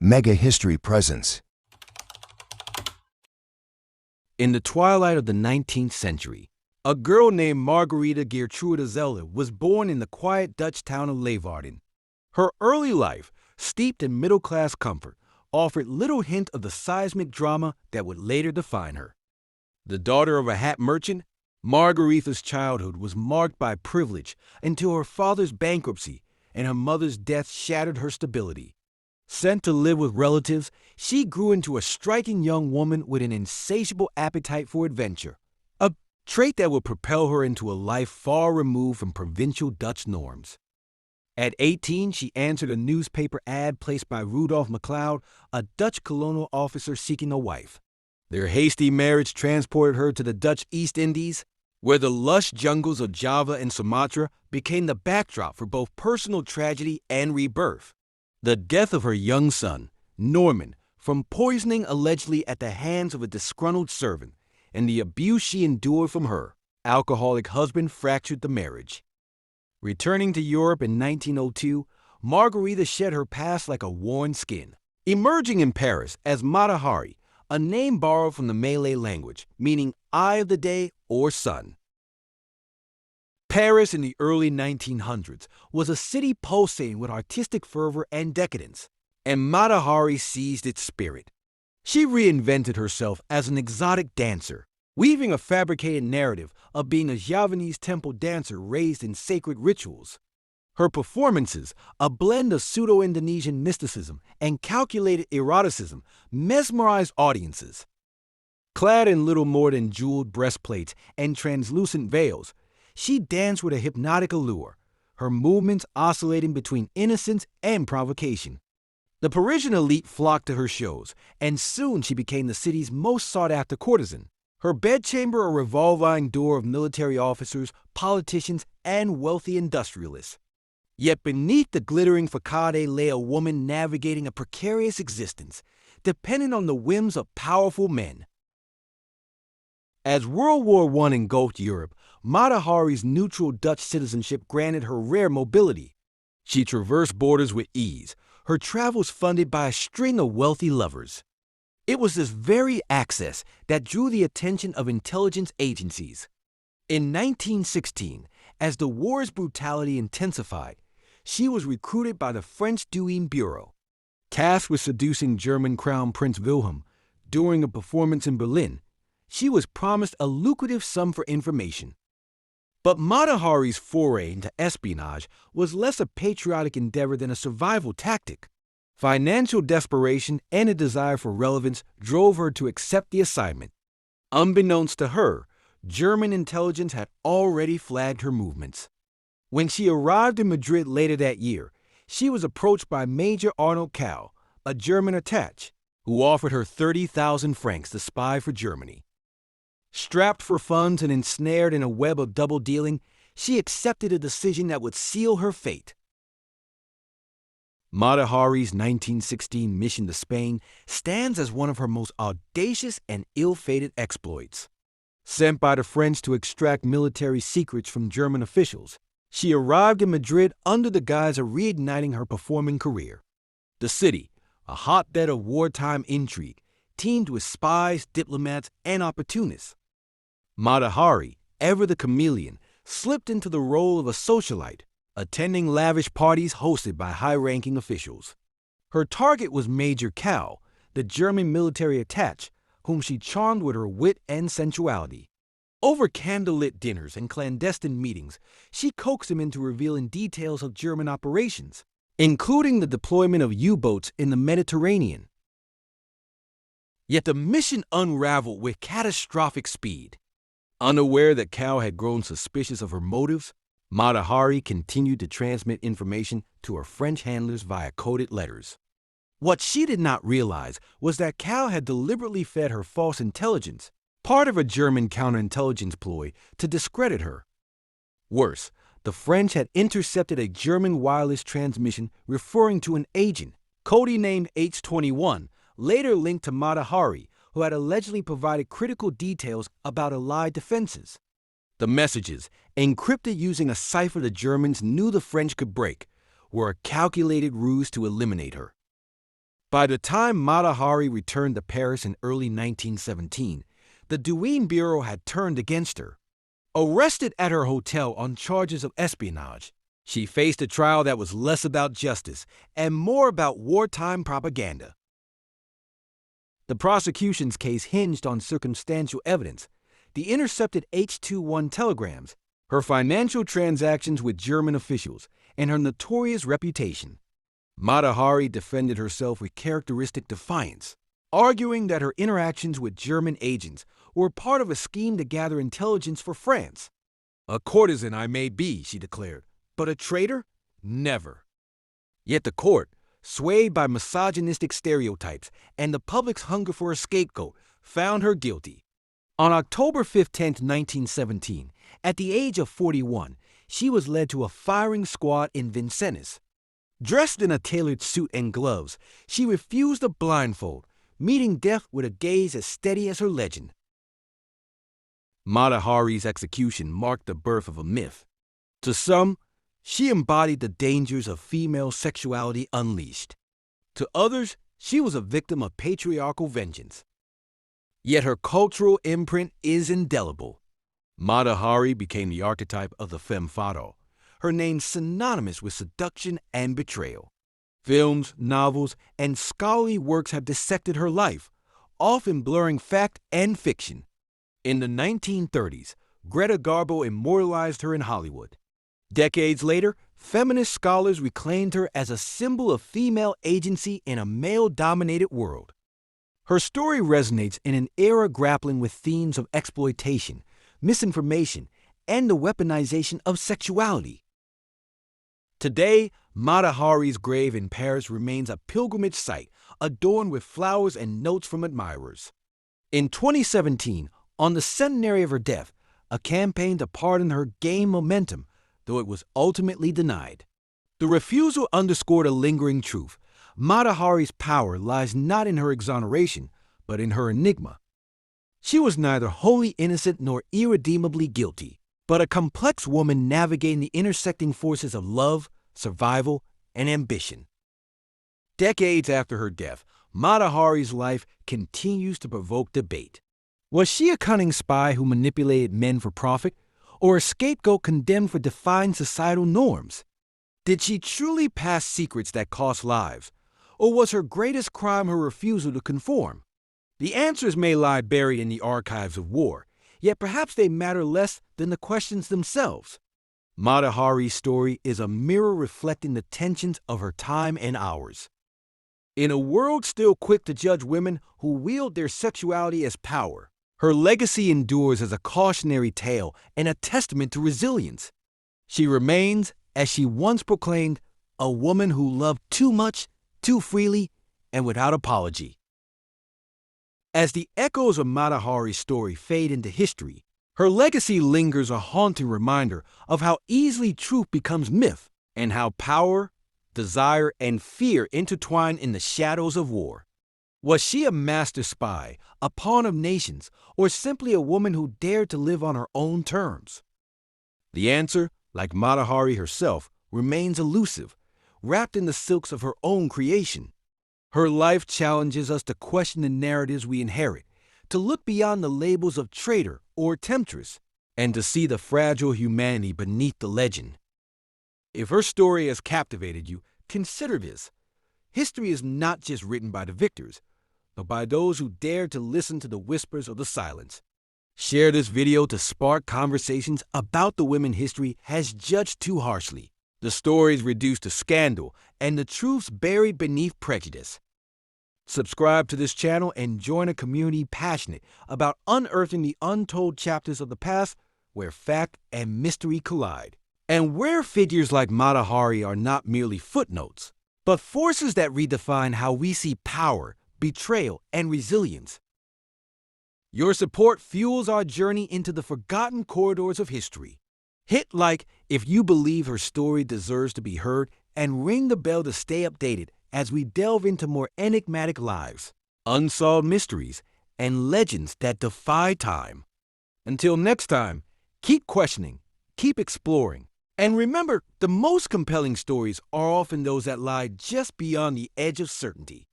Mega History Presents. In the twilight of the 19th century, a girl named Margaretha Zelle was born in the quiet Dutch town of Leeuwarden. Her early life, steeped in middle-class comfort, offered little hint of the seismic drama that would later define her. The daughter of a hat merchant, Margaretha's childhood was marked by privilege until her father's bankruptcy and her mother's death shattered her stability. Sent to live with relatives, she grew into a striking young woman with an insatiable appetite for adventure, a trait that would propel her into a life far removed from provincial Dutch norms. At 18, she answered a newspaper ad placed by Rudolph MacLeod, a Dutch colonial officer seeking a wife. Their hasty marriage transported her to the Dutch East Indies, where the lush jungles of Java and Sumatra became the backdrop for both personal tragedy and rebirth. The death of her young son, Norman, from poisoning allegedly at the hands of a disgruntled servant, and the abuse she endured from her alcoholic husband fractured the marriage. Returning to Europe in 1902, Margaretha shed her past like a worn skin, emerging in Paris as Matahari, a name borrowed from the Malay language, meaning eye of the day or sun. Paris in the early 1900s was a city pulsating with artistic fervor and decadence, and Matahari seized its spirit. She reinvented herself as an exotic dancer, weaving a fabricated narrative of being a Javanese temple dancer raised in sacred rituals. Her performances, a blend of pseudo-Indonesian mysticism and calculated eroticism, mesmerized audiences. Clad in little more than jeweled breastplates and translucent veils, she danced with a hypnotic allure, her movements oscillating between innocence and provocation. The Parisian elite flocked to her shows, and soon she became the city's most sought-after courtesan, her bedchamber a revolving door of military officers, politicians, and wealthy industrialists. Yet beneath the glittering facade lay a woman navigating a precarious existence, dependent on the whims of powerful men. As World War I engulfed Europe, Matahari's neutral Dutch citizenship granted her rare mobility. She traversed borders with ease, her travels funded by a string of wealthy lovers. It was this very access that drew the attention of intelligence agencies. In 1916, as the war's brutality intensified, she was recruited by the French Douane Bureau. Tasked with seducing German Crown Prince Wilhelm during a performance in Berlin, she was promised a lucrative sum for information. But Matahari's foray into espionage was less a patriotic endeavor than a survival tactic. Financial desperation and a desire for relevance drove her to accept the assignment. Unbeknownst to her, German intelligence had already flagged her movements. When she arrived in Madrid later that year, she was approached by Major Arnold Kahl, a German attaché, who offered her 30,000 francs to spy for Germany. Strapped for funds and ensnared in a web of double dealing, she accepted a decision that would seal her fate. Matahari's 1916 mission to Spain stands as one of her most audacious and ill-fated exploits. Sent by the French to extract military secrets from German officials, she arrived in Madrid under the guise of reigniting her performing career. The city, a hotbed of wartime intrigue, teemed with spies, diplomats, and opportunists. Matahari, ever the chameleon, slipped into the role of a socialite, attending lavish parties hosted by high-ranking officials. Her target was Major Kahl, the German military attaché, whom she charmed with her wit and sensuality. Over candlelit dinners and clandestine meetings, she coaxed him into revealing details of German operations, including the deployment of U-boats in the Mediterranean. Yet the mission unraveled with catastrophic speed. Unaware that Kahl had grown suspicious of her motives, Matahari continued to transmit information to her French handlers via coded letters. What she did not realize was that Kahl had deliberately fed her false intelligence, part of a German counterintelligence ploy to discredit her. Worse, the French had intercepted a German wireless transmission referring to an agent, codenamed H-21, later linked to Matahari, who had allegedly provided critical details about Allied defenses. The messages, encrypted using a cipher the Germans knew the French could break, were a calculated ruse to eliminate her. By the time Mata Hari returned to Paris in early 1917, the Douane Bureau had turned against her. Arrested at her hotel on charges of espionage, she faced a trial that was less about justice and more about wartime propaganda. The prosecution's case hinged on circumstantial evidence, the intercepted H-21 telegrams, her financial transactions with German officials, and her notorious reputation. Mata Hari defended herself with characteristic defiance, arguing that her interactions with German agents were part of a scheme to gather intelligence for France. "A courtesan I may be," she declared, "but a traitor? Never." Yet the court, swayed by misogynistic stereotypes and the public's hunger for a scapegoat, found her guilty. On October 15, 1917, at the age of 41, she was led to a firing squad in Vincennes. Dressed in a tailored suit and gloves, she refused a blindfold, meeting death with a gaze as steady as her legend. Mata Hari's execution marked the birth of a myth. To some, she embodied the dangers of female sexuality unleashed. To others, she was a victim of patriarchal vengeance. Yet her cultural imprint is indelible. Mata Hari became the archetype of the femme fatale, her name synonymous with seduction and betrayal. Films, novels, and scholarly works have dissected her life, often blurring fact and fiction. In the 1930s, Greta Garbo immortalized her in Hollywood. Decades later, feminist scholars reclaimed her as a symbol of female agency in a male-dominated world. Her story resonates in an era grappling with themes of exploitation, misinformation, and the weaponization of sexuality. Today, Mata Hari's grave in Paris remains a pilgrimage site adorned with flowers and notes from admirers. In 2017, on the centenary of her death, a campaign to pardon her gained momentum, though it was ultimately denied. The refusal underscored a lingering truth. Mata Hari's power lies not in her exoneration, but in her enigma. She was neither wholly innocent nor irredeemably guilty, but a complex woman navigating the intersecting forces of love, survival, and ambition. Decades after her death, Mata Hari's life continues to provoke debate. Was she a cunning spy who manipulated men for profit, or a scapegoat condemned for defying societal norms? Did she truly pass secrets that cost lives, or was her greatest crime her refusal to conform? The answers may lie buried in the archives of war, yet perhaps they matter less than the questions themselves. Mata Hari's story is a mirror reflecting the tensions of her time and ours. In a world still quick to judge women who wield their sexuality as power, her legacy endures as a cautionary tale and a testament to resilience. She remains, as she once proclaimed, a woman who loved too much, too freely, and without apology. As the echoes of Mata Hari's story fade into history, her legacy lingers a haunting reminder of how easily truth becomes myth and how power, desire, and fear intertwine in the shadows of war. Was she a master spy, a pawn of nations, or simply a woman who dared to live on her own terms? The answer, like Mata Hari herself, remains elusive, wrapped in the silks of her own creation. Her life challenges us to question the narratives we inherit, to look beyond the labels of traitor or temptress, and to see the fragile humanity beneath the legend. If her story has captivated you, consider this. History is not just written by the victors, but by those who dare to listen to the whispers of the silence. Share this video to spark conversations about the women history has judged too harshly, the stories reduced to scandal, and the truths buried beneath prejudice. Subscribe to this channel and join a community passionate about unearthing the untold chapters of the past where fact and mystery collide, and where figures like Mata Hari are not merely footnotes, but forces that redefine how we see power, betrayal, and resilience. Your support fuels our journey into the forgotten corridors of history. Hit like if you believe her story deserves to be heard, and ring the bell to stay updated as we delve into more enigmatic lives, unsolved mysteries, and legends that defy time. Until next time, keep questioning, keep exploring, and remember, the most compelling stories are often those that lie just beyond the edge of certainty.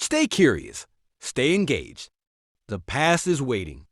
Stay curious. Stay engaged. The past is waiting.